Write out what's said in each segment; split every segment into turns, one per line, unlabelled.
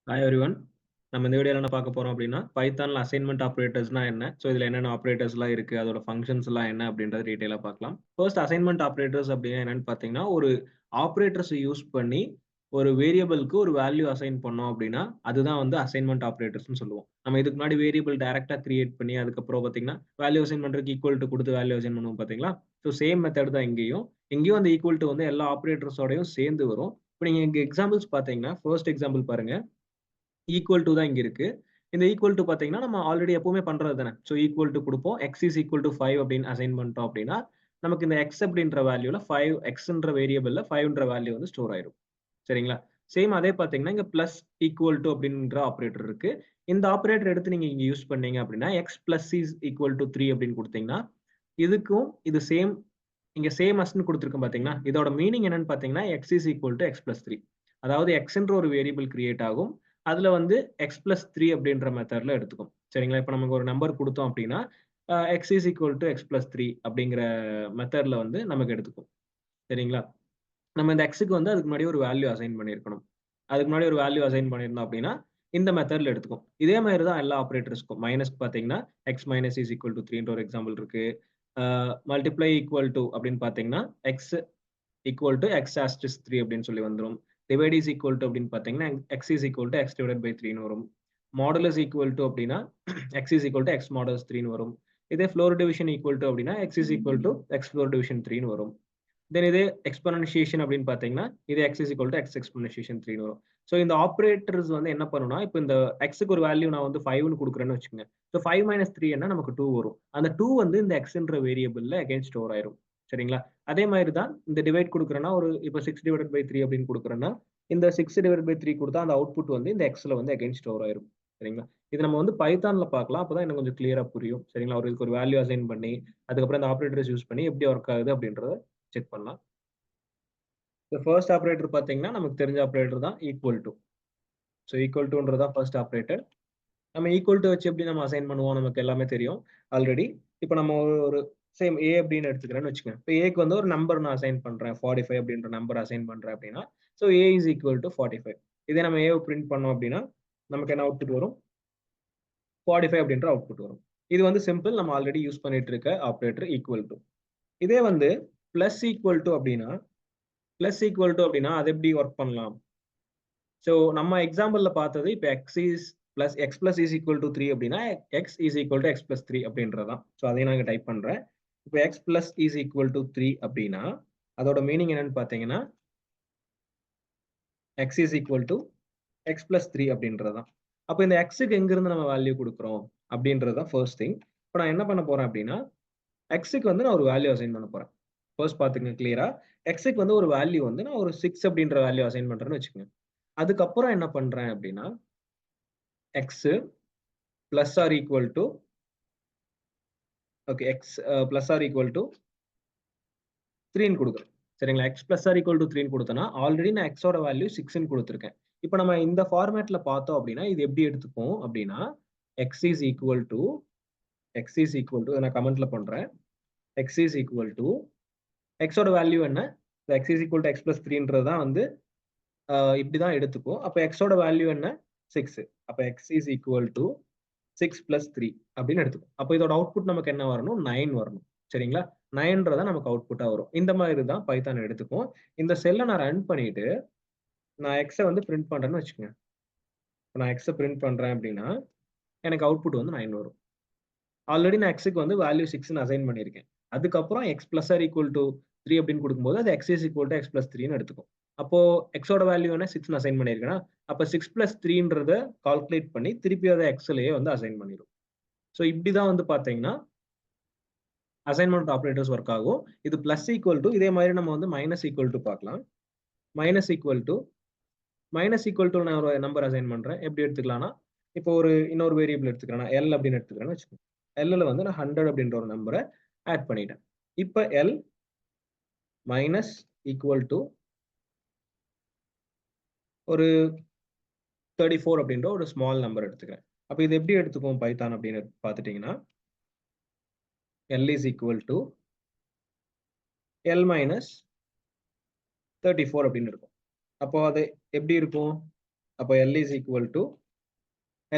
Hi everyone. நம்ம இந்த வீடியோல என்ன பார்க்க போறோம் அப்படின்னா, பைத்தான்ல அசைன்மென்ட் ஆப்பரேட்டர்ஸ்னா என்ன? ஸோ இதுல என்னென்ன ஆப்பரேட்டர்ஸ்லாம் இருக்கு? அதோட ஃபங்ஷன்ஸ்லாம் என்ன? அப்படின்றத டீட்டெயிலா பார்க்கலாம். ஃபர்ஸ்ட் அசைன்மென்ட் ஆப்பரேட்டர்ஸ் அப்படின்னா என்னன்னு பார்த்தீங்கன்னா, ஒரு ஆப்பரேட்டர்ஸ யூஸ் பண்ணி ஒரு வேரியபிள்க்கு ஒரு வேல்யூ அசைன் பண்ணோம் அப்படின்னா, அதுதான் வந்து அசைன்மென்ட் ஆப்பரேட்டர்ஸ்ன்னு சொல்லுவோம். நம்ம இதுக்கு முன்னாடி வேரியபிள் டைரக்ட்டா கிரியேட் பண்ணி, அதுக்கப்புறம் பார்த்தீங்கன்னா, வேல்யூ அசைன் பண்றதுக்கு ஈக்குவல் டூ குடுத்து வேல்யூ அசைன் பண்ணுவோம் பார்த்தீங்களா? ஸோ சேம் மெத்தட் தான் இங்கேயும். இங்கேயும் அந்த ஈக்குவல் டூ வந்து எல்லா ஆப்பரேட்டர்ஸோடயும் சேர்ந்து வரும். இப்ப நீங்க இங்க எக்ஸாம்பிள்ஸ் பார்த்தீங்கன்னா, ஃபர்ஸ்ட் எக்ஸாம்பிள் பாருங்க. ஈக்குவல் டூ தான் இங்க இருக்கு. இந்த ஈக்குவல் டூ பார்த்தீங்கன்னா, நம்ம ஆல்ரெடி எப்பவுமே பண்றது தானே. ஸோ ஈக்குவல் டூ குடுப்போம். எக்ஸ் இஸ் ஈக்குவல் டூ 5 அப்படின்னு அசைன் பண்ணிட்டோம் அப்படின்னா, நமக்கு இந்த எக்ஸ் அப்படின்ற வேல்யூல 5 எக்ஸ்ன்ற வேரியபிள்ல 5ன்ற வேல்யூ வந்து ஸ்டோர் ஆயிரும். சரிங்களா? சேம் அதே பார்த்தீங்கன்னா, இங்க பிளஸ் ஈக்குவல் டூ அப்படின்ற ஆப்பரேட்டர் இருக்கு. இந்த ஆப்பரேட்டர் எடுத்து நீங்க இங்க யூஸ் பண்ணீங்க அப்படின்னா, x plus is equal to 3 அப்படின்னு குடுத்தீங்கன்னா, இதுக்கும் இது சேம் இங்க சேம் அஸ்ன்னு குடுத்திருக்கோம் பார்த்தீங்களா? இதோட மீனிங் என்னன்னு பார்த்தீங்கன்னா, x is equal to x plus 3. அதாவது எக்ஸ்ன்ற ஒரு வேரியபிள் கிரியேட் ஆகும். அதுல வந்து எக்ஸ் பிளஸ் 3 அப்படின்ற மெத்தட்ல எடுத்துக்கும். சரிங்களா? இப்ப நமக்கு ஒரு நம்பர் குடுத்தோம் அப்படின்னா, x is equal to x plus 3 அப்படிங்கிற மெத்தட்ல வந்து நமக்கு எடுத்துக்கும். சரிங்களா? நம்ம இந்த எக்ஸ்க்கு வந்து அதுக்கு முன்னாடி ஒரு வேல்யூ அசைன் பண்ணியிருக்கணும். அதுக்கு முன்னாடி ஒரு வேல்யூ அசைன் பண்ணியிருந்தோம் அப்படின்னா, இந்த மெத்தட்ல எடுத்துக்கும். இதே மாரி தான் எல்லா ஆப்பரேட்டர்ஸ்க்கும். மைனஸ்க்கு பார்த்தீங்கன்னா, x minus is equal to 3ன்ற ஒரு எக்ஸாம்பிள் இருக்கு. மல்டிப்ளை ஈக்குவல் டூ அப்படின்னு பார்த்தீங்கன்னா, x equal to x asterisk 3 அப்படின்னு சொல்லி வந்துரும். டிவைட் இஸ் ஈக்குவல் டூ அப்படின்னு பார்த்தீங்கன்னா, x is equal to x divided by 3ன்னு வரும். மாடுலஸ் ஈக்குவல் டூ அப்படின்னா, x is equal to x modulus 3ன்னு வரும். இதே ஃப்ளோர் டிவிஷன் ஈக்குவல் டூ அப்படின்னா, x is equal to x floor division 3ன்னு வரும். தென் இதே எக்ஸ்பொனன்ஷியேஷன் அப்படின்னு பார்த்தீங்கன்னா, இது x is equal to x exponentiation 3ன்னு வரும். ஸோ இந்த ஆப்பரேட்டர்ஸ் வந்து என்ன பண்ணும்னா, இப்ப இந்த எக்ஸ்க்கு ஒரு வேல்யூ நான் வந்து 5ன்னு குடுக்குறேன்னு வச்சுக்கோங்க. ஸோ 5 மைனஸ் 3 என்ன நமக்கு 2 வரும். அந்த 2 வந்து இந்த எக்ஸ்ன்ற வேரியபிள்ல அகைன் ஸ்டோர் ஆயிரும். சரிங்களா? அதே மாரி தான் இந்த டிவைட் குடுக்குறேன்னா, ஒரு இப்ப 6 டிவைடட் பை 3 அப்படின்னு குடுக்குறேன்னா, இந்த 6 டிவைடட் பை 3 குடுத்தா அந்த அவுட்புட் வந்து இந்த எக்ஸ்ல வந்து அகைன் ஸ்டோர் ஆயிரும். சரிங்களா? இது நம்ம வந்து பைத்தான்ல பார்க்கலாம். அப்பதான் இன்னும் கொஞ்சம் கிளியரா புரியும். சரிங்களா? இதுக்கு ஒரு வேல்யூ அசைன் பண்ணி, அதுக்கப்புறம் இந்த ஆப்பரேட்டர்ஸ் யூஸ் பண்ணி எப்படி ஒர்க் ஆகுது அப்படின்றத செக் பண்ணலாம். இந்த ஃபர்ஸ்ட் ஆப்பரேட்டர் பார்த்தீங்கன்னா, நமக்கு தெரிஞ்ச ஆப்பரேட்டர் தான் ஈக்குவல் டூ. ஸோ ஈக்குவல் டூன்றது தான் ஃபர்ஸ்ட் ஆப்பரேட்டர். நம்ம ஈக்குவல் டூ வச்சு எப்படி நம்ம அசைன் பண்ணுவோம் நமக்கு எல்லாமே தெரியும் ஆல்ரெடி. இப்ப நம்ம ஒரு சேம் ஏ அப்படின்னு எடுத்துக்கிறேன்னு வச்சுக்கோங்க. இப்ப ஏக்கு வந்து ஒரு நம்பர் நான் அசைன் பண்றேன். 45 அப்படின்ற நம்பர் அசைன் பண்றேன் அப்படின்னா, so a is equal to 45. இதே நம்ம ஏவ பிரிண்ட் பண்ணோம் அப்படின்னா, நமக்கு என்ன அவுட்புட் வரும்? 45 அப்படின்ற அவுட்புட் வரும். இது வந்து சிம்பிள். நம்ம ஆல்ரெடி யூஸ் பண்ணிட்டு இருக்க ஆப்பரேட்டர் ஈக்குவல் டூ. இதே வந்து பிளஸ் ஈக்குவல் டூ அப்படின்னா, அது எப்படி ஒர்க் பண்ணலாம்? ஸோ நம்ம எக்ஸாம்பிள்ல பார்த்தது இப்ப X plus is equal to 3 அப்படின்னா, x is equal to x plus 3 அப்படின்றது தான். ஸோ அதையும் நான் இங்க டைப் பண்றேன். இப்ப X plus is equal to 3 அப்படின்னா, அதோட மீனிங் என்னன்னு பார்த்தீங்கன்னா, x is equal to x plus 3 அப்படின்றது தான். அப்ப இந்த எக்ஸ்க்கு எங்கிருந்து நம்ம வேல்யூ குடுக்குறோம் அப்படின்றது தான் ஃபர்ஸ்ட் திங். இப்ப நான் என்ன பண்ண போறேன் அப்படின்னா, எக்ஸ்க்கு வந்து நான் ஒரு வேல்யூ அசைன் பண்ண போறேன். ஃபர்ஸ்ட் பார்த்துக்கங்க கிளியரா. எக்ஸ்க்கு வந்து ஒரு வேல்யூ வந்து நான் ஒரு 6 அப்படின்ற வேல்யூ அசைன் பண்றேன்னு வச்சுக்கோங்க. அதுக்கப்புறம் என்ன பண்றேன் அப்படின்னா, x plus are equal to okay x plus are equal to 3ன்னு குடுக்குறேன். சரிங்களா? X plus are equal to 3ன்னு குடுத்தேன்னா, ஆல்ரெடி நான் எக்ஸோட வேல்யூ 6ன்னு குடுத்துருக்கேன். இப்ப நம்ம இந்த ஃபார்மேட்ல பார்த்தோம் அப்படின்னா, இது எப்படி எடுத்துப்போம் அப்படின்னா, எக்ஸ் இஸ் ஈக்குவல் டு நான் கமெண்ட்ல பண்றேன். எக்ஸ் இஸ் ஈக்குவல் டு எக்ஸோட வேல்யூ என்ன? X is equal to x plus 3ன்றது தான் வந்து இப்படி தான் எடுத்துக்கும். அப்ப எக்ஸோட வேல்யூ என்ன? 6. அப்ப X is equal to 6 plus 3 அப்படின்னு எடுத்துக்கும். அப்ப இதோட அவுட்புட் நமக்கு என்ன வரணும்? 9 வரணும். சரிங்களா? 9ன்றத நமக்கு அவுட்புட்டா வரும். இந்த மாதிரி தான் பைத்தான் எடுத்துக்கும். இந்த செல்ல நான் ரன் பண்ணிட்டு, நான் எக்ஸ வந்து பிரிண்ட் பண்றேன்னு வச்சுக்கோங்க. நான் எக்ஸ பிரிண்ட் பண்றேன் அப்படின்னா, எனக்கு அவுட்புட் வந்து 9 வரும். ஆல்ரெடி நான் எக்ஸ்க்கு வந்து வேல்யூ 6ன்னு அசைன் பண்ணியிருக்கேன். அதுக்கப்புறம் x plus are equal to 3 அப்படின்னு குடுக்கும்போது, அது x is equal to x plus 3ன்னு எடுத்துக்கும். அப்போ எக்ஸோட வேல்யூ என்ன? 6ன்னு அசைன் பண்ணியிருக்கேனா, அப்ப 6 பிளஸ் 3ன்றத கால்குலேட் பண்ணி, திருப்பி அத எக்ஸ்லயே வந்து அசைன் பண்ணிரும். ஸோ இப்படி தான் வந்து பார்த்தீங்கன்னா, அசைன்மென்ட் ஆப்பரேட்டர்ஸ் ஒர்க் ஆகும். இது பிளஸ் ஈக்குவல் டு இதே மாதிரி நம்ம வந்து மைனஸ் ஈக்குவல் டு பார்க்கலாம். மைனஸ் ஈக்குவல் டு நான் ஒரு நம்பர் அசைன் பண்றேன். எப்படி எடுத்துக்கலாம்னா, இப்போ இன்னொரு வேரியபிள் எடுத்துக்கிறேன். நான் எல் அப்படின்னு எடுத்துக்கிறேன்னு வச்சுக்கோங்க. எல்ல வந்து நான் 100 அப்படின்ற ஒரு நம்பர ஆட் பண்ணிட்டேன். இப்ப எல் மைனஸ் ஈக்குவல் டு ஒரு 34 அப்படின்ற ஒரு ஸ்மால் நம்பர் எடுத்துக்கிறேன். அப்ப இது எப்படி எடுத்துக்கும் பைத்தான் அப்படின்னு பார்த்துட்டீங்கன்னா, L is equal to L minus 34 அப்படின்னு இருக்கும். அப்போ அது எப்படி இருக்கும்? அப்போ L is equal to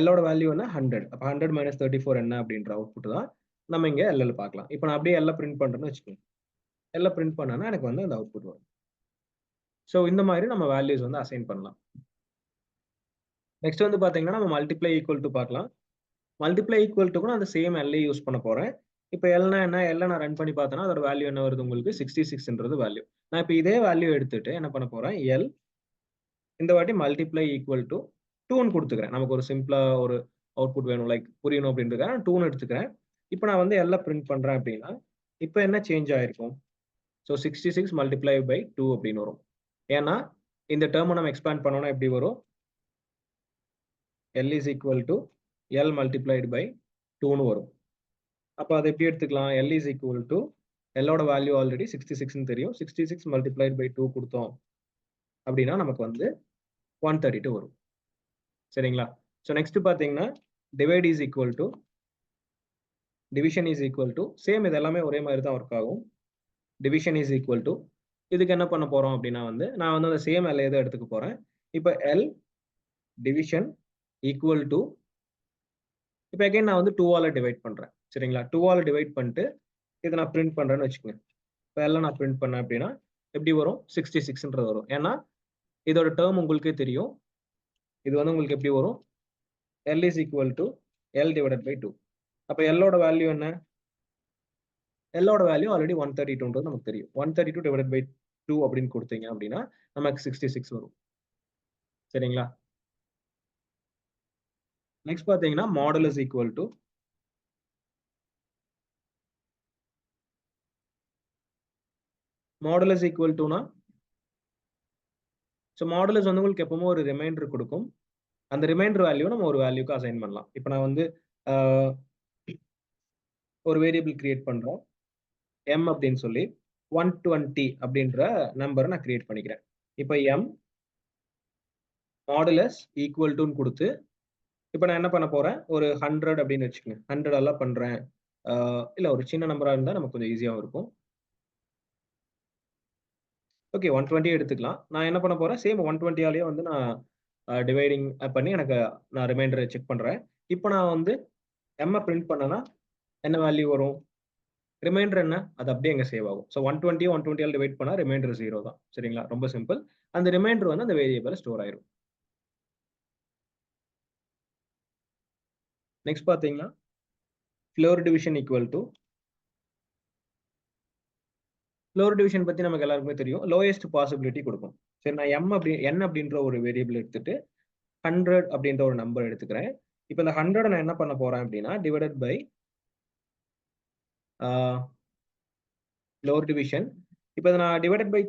L ஓட வேல்யூ என்ன 100. அப்போ 100 minus 34 என்ன அப்படின்ற அவுட்புட் தான் நம்ம இங்க LL பார்க்கலாம். இப்போ நான் அப்படியே L பிரிண்ட் பண்றேன்னு வச்சுக்கோங்க. L பிரிண்ட் பண்ணனா எனக்கு வந்து அந்த அவுட்புட் வரும். ஸோ இந்த மாதிரி நம்ம வேல்யூஸ் வந்து அசைன் பண்ணலாம். நெக்ஸ்ட் வந்து பாத்தீங்கன்னா நம்ம மல்டிப்ளை ஈக்குவல் டு பார்க்கலாம். மல்டிப்ளை ஈக்குவல் டு கூட அந்த சேம் எல்லை யூஸ் பண்ண போறேன். இப்போ எல்னா என்ன, எல்ல நான் ரன் பண்ணி பார்த்தேன்னா அதோட வேல்யூ என்ன வருது உங்களுக்கு 66ன்றது வேல்யூ. நான் இப்போ இதே வேல்யூ எடுத்துட்டு என்ன பண்ண போறேன், எல் இந்த வாட்டி மல்டிப்ளை ஈக்குவல் டு 2ன்னு கொடுத்துக்கிறேன். நமக்கு ஒரு சிம்பிளா ஒரு அவுட்புட் வேணும், லைக் புரியணும் அப்படின்றதுக்காக 2ன்னு எடுத்துக்கிறேன். இப்போ நான் வந்து எல்ல பிரிண்ட் பண்றேன் அப்படின்னா இப்போ என்ன சேஞ்ச் ஆயிருக்கும், ஸோ 66 மல்டிப்ளை பை 2 அப்படின்னு வரும். ஏன்னா இந்த டேர்மை நம்ம எக்ஸ்பேண்ட் பண்ணோம்னா எப்படி வரும், L is equal to L multiplied by 2ன்னு வரும். அப்போ அதை எப்படி எடுத்துக்கலாம், L is equal to L ஓட வேல்யூ ஆல்ரெடி 66ன்னு தெரியும், 66 multiplied by 2 கொடுத்தோம் அப்படின்னா நமக்கு வந்து 132 வரும். சரிங்களா? ஸோ நெக்ஸ்ட் பார்த்தீங்கன்னா divide is equal to division is equal to same, இது எல்லாமே ஒரே மாதிரி தான் ஒர்க் ஆகும். டிவிஷன் இஸ் ஈக்குவல் டு இதுக்கு என்ன பண்ண போறோம் அப்படின்னா வந்து நான் வந்து அந்த சேம் எல்லையை தான் எடுத்துக்க போறேன். இப்போ எல் டிவிஷன் ஈக்குவல் டு இப்போ அகைன் நான் வந்து 2ஆல டிவைட் பண்றேன். சரிங்களா? 2ஆல டிவைட் பண்ணிட்டு இதை நான் பிரிண்ட் பண்றேன்னு வச்சுக்கோங்க. இப்போ எல்லாம் நான் பிரிண்ட் பண்ணேன் அப்படின்னா எப்படி வரும், 66ன்றது வரும். ஏன்னா இதோட டேர்ம் உங்களுக்கே தெரியும், இது வந்து உங்களுக்கு எப்படி வரும், L is equal to L divided by 2. அப்போ L ஓட வேல்யூ என்ன, L ஓட வேல்யூ ஆல்ரெடி 132ன்றது நமக்கு தெரியும். 132 divided by 2 அப்படின்னு கொடுத்தீங்க அப்படின்னா நமக்கு 66 வரும். சரிங்களா? நெக்ஸ்ட் பார்த்தீங்கன்னா modulus equal to modulus equal டுனா, ஸோ மாடுலஸ் வந்து உங்களுக்கு எப்பவுமே ஒரு ரிமைண்டர் கொடுக்கும். அந்த ரிமைண்டர் வேல்யூ நம்ம ஒரு வேல்யூக்கு அசைன் பண்ணலாம். இப்போ நான் வந்து ஒரு வேரியபிள் கிரியேட் பண்றோம் m அப்படின்னு சொல்லி 120 அப்படின்ற நம்பரை நான் கிரியேட் பண்ணிக்கிறேன். இப்போ m மாடுலஸ் ஈக்குவல் டுன்னு கொடுத்து இப்போ நான் என்ன பண்ண போறேன், ஒரு 100 அப்படின்னு வச்சுக்கோங்க, 100 எல்லாம் பண்றேன். இல்லை ஒரு சின்ன நம்பரா இருந்தால் நமக்கு கொஞ்சம் ஈஸியாகவும் இருக்கும். ஓகே 120 எடுத்துக்கலாம். நான் என்ன பண்ண போறேன், சேம் 120ஆலேயே வந்து நான் டிவைடிங் பண்ணி எனக்கு நான் ரிமைண்டரை செக் பண்றேன். இப்போ நான் வந்து m பிரிண்ட் பண்ணனா என்ன வேல்யூ வரும், ரிமைண்டர் என்ன, அது அப்படியே எங்க சேவ் ஆகும். ஸோ 120 டிவைட் பண்ணா ரிமைண்டர் 0 தான். சரிங்களா? ரொம்ப சிம்பிள். அந்த ரிமைண்டர் வந்து அந்த வேரியபிள் ஸ்டோர் ஆயிரும். நெக்ஸ்ட் பாத்தீங்கன்னா floor division equal to, floor division பத்தி நமக்கு எல்லாருக்குமே தெரியும், லோயஸ்ட் பாசிபிலிட்டி கொடுக்கும். சரி, நான் n அப்படின்ற ஒரு வேரியபிள் எடுத்துட்டு 100 அப்படின்ற ஒரு நம்பர் எடுத்துக்கிறேன். இப்போ இந்த 100 நான் என்ன பண்ண போறேன் அப்படின்னா டிவைடட் பை ஃப்ளோர் டிவிஷன். இப்போ நான் டிவைடட் பை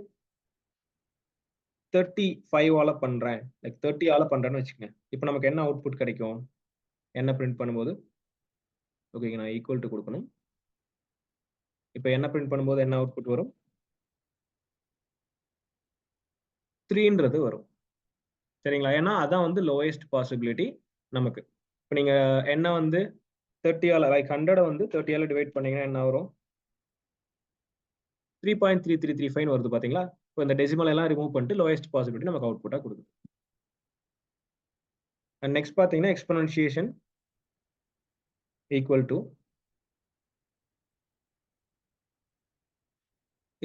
35ஆல பண்றேன், லைக் 30ஆல பண்றேன்னு வச்சுக்கோங்க. இப்போ நமக்கு என்ன அவுட்புட் கிடைக்கும், என்ன பிரிண்ட் பண்ணும்போது, ஓகே நான் ஈக்குவல் டு கொடுக்கணும். இப்போ என்ன பிரிண்ட் பண்ணும்போது என்ன அவுட்புட் வரும், 3ன்றது வரும். சரிங்களா? ஏன்னா அதான் வந்து லோயஸ்ட் பாசிபிலிட்டி நமக்கு. இப்போ நீங்க என்ன வந்து 30ஆல லைக் 100 வந்து 30ஆல டிவைட் பண்ணீங்கன்னா என்ன வரும், 3.3335 வருது பாத்தீங்களா? இப்போ இந்த டெசிமல் எல்லாம் ரிமூவ் பண்ணிட்டு லோயஸ்ட் பாசிபிலிட்டி நமக்கு அவுட்புட்டா கொடுக்குது. அண்ட் நெக்ஸ்ட் பாத்தீங்கன்னா எக்ஸ்பொனன்ஷியேஷன் ஈக்குவல் டு,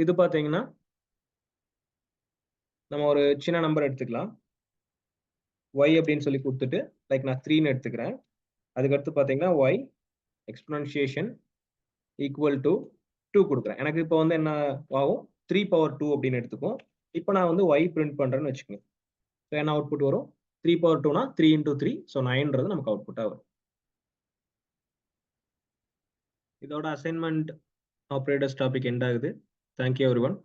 இது பாத்தீங்கன்னா நம்ம ஒரு சின்ன நம்பர் எடுத்துக்கலாம், y அப்படின்னு சொல்லி கொடுத்துட்டு லைக் நான் 3ன்னு எடுத்துக்கிறேன். அதுக்கடுத்து பாத்தீங்கன்னா y எக்ஸ்பொனன்ஷியேஷன் ஈக்குவல் டு 2 கொடுக்குறேன். எனக்கு இப்போ வந்து என்ன ஆகும், 3 பவர் 2 அப்படின்னு எடுத்துக்கும். இப்போ நான் வந்து y பிரிண்ட் பண்றேன்னு வச்சுக்கோங்க. ஸோ என்ன அவுட்புட் வரும், 3 பவர் 2னா 3 into 3, ஸோ 9ன்றது நமக்கு அவுட்புட்டா வரும். இதோட அசைன்மெண்ட் ஆப்ரேட்டர்ஸ் டாபிக் எண்ட் ஆகுது. Thank you everyone.